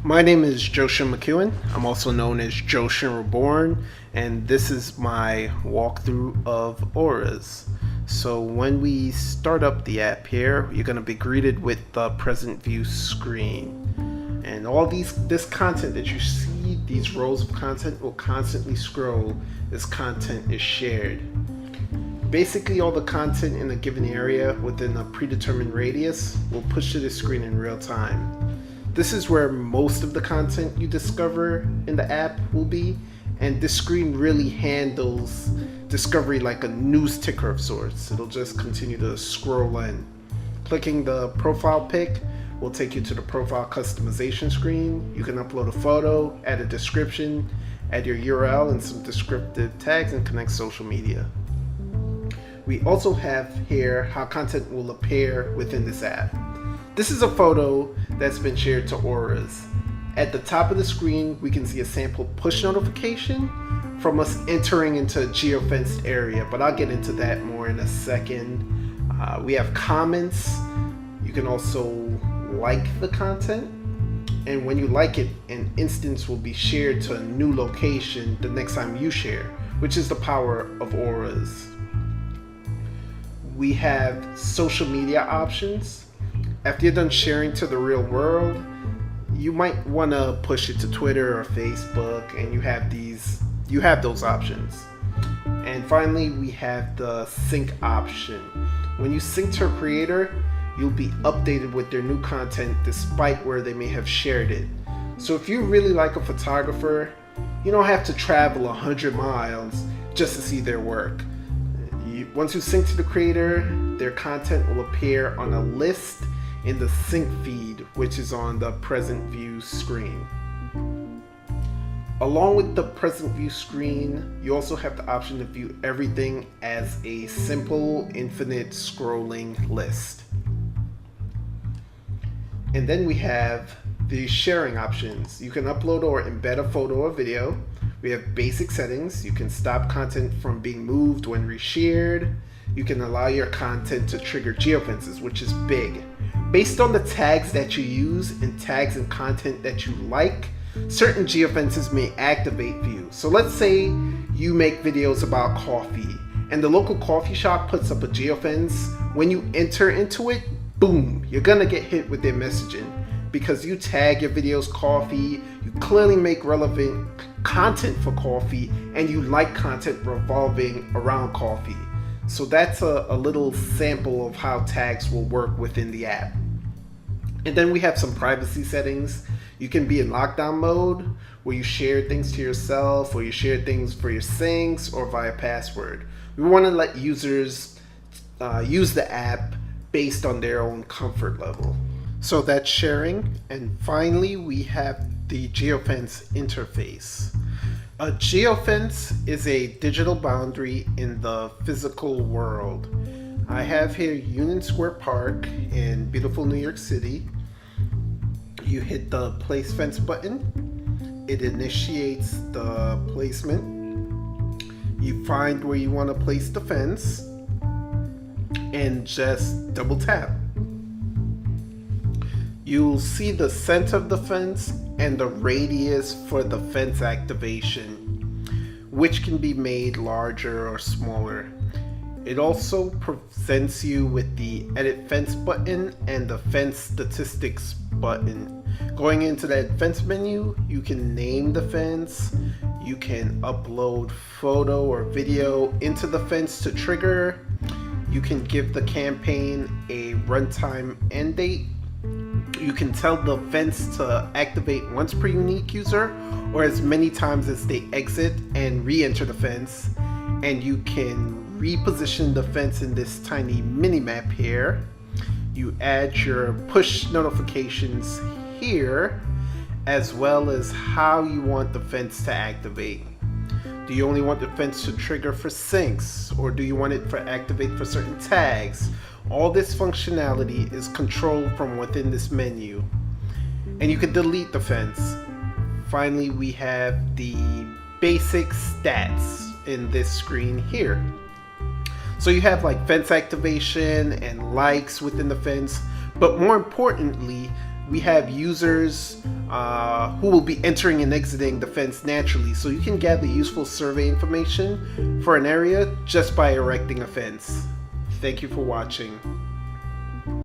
My name is Joshin McEwen. I'm also known as Joshin Reborn, and this is my walkthrough of Orahs. So when we start up the app here, you're going to be greeted with the present view screen. And all this content that you see, these rows of content will constantly scroll as content is shared. Basically, all the content in a given area within a predetermined radius will push to the screen in real time. This is where most of the content you discover in the app will be, and this screen really handles discovery like a news ticker of sorts. It'll just continue to scroll in. Clicking the profile pic will take you to the profile customization screen. You can upload a photo, add a description, add your URL and some descriptive tags, and connect social media. We also have here how content will appear within this app. This is a photo that's been shared to Orahs. At the top of the screen, we can see a sample push notification from us entering into a geofenced area, but I'll get into that more in a second. We have comments. You can also like the content, and when you like it, an instance will be shared to a new location the next time you share, which is the power of Orahs. We have social media options. After you're done sharing to the real world, you might want to push it to Twitter or Facebook, and you have those options. And finally, we have the sync option. When you sync to a creator, you'll be updated with their new content despite where they may have shared it. So if you really like a photographer, you don't have to travel 100 miles just to see their work. Once you sync to the creator, their content will appear on a list in the sync feed, which is on the present view screen. Along with the present view screen, you also have the option to view everything as a simple infinite scrolling list. And then we have the sharing options. You can upload or embed a photo or video. We have basic settings. You can stop content from being moved when reshared. You can allow your content to trigger geofences, which is big. Based on the tags that you use and tags and content that you like, certain geofences may activate for you. So let's say you make videos about coffee and the local coffee shop puts up a geofence. When you enter into it, boom, you're gonna get hit with their messaging because you tag your videos coffee, you clearly make relevant content for coffee, and you like content revolving around coffee. So that's a little sample of how tags will work within the app. And then we have some privacy settings. You can be in lockdown mode where you share things to yourself, or you share things for your syncs or via password. We want to let users use the app based on their own comfort level. So that's sharing. And finally, we have the Geofence interface. A geofence is a digital boundary in the physical world. I have here Union Square Park in beautiful New York City. You hit the place fence button. It initiates the placement. You find where you want to place the fence and just double tap. You'll see the center of the fence and the radius for the fence activation, which can be made larger or smaller. It also presents you with the edit fence button and the fence statistics button. Going into that fence menu, you can name the fence, you can upload photo or video into the fence to trigger, you can give the campaign a runtime end date. You can tell the fence to activate once per unique user or as many times as they exit and re-enter the fence. And you can reposition the fence in this tiny mini map here. You add your push notifications here, as well as how you want the fence to activate. Do you only want the fence to trigger for syncs, or do you want it to activate for certain tags? All this functionality is controlled from within this menu, and you can delete the fence. Finally, we have the basic stats in this screen here. So you have like fence activation and likes within the fence, but more importantly, we have users who will be entering and exiting the fence naturally, so you can gather useful survey information for an area just by erecting a fence. Thank you for watching.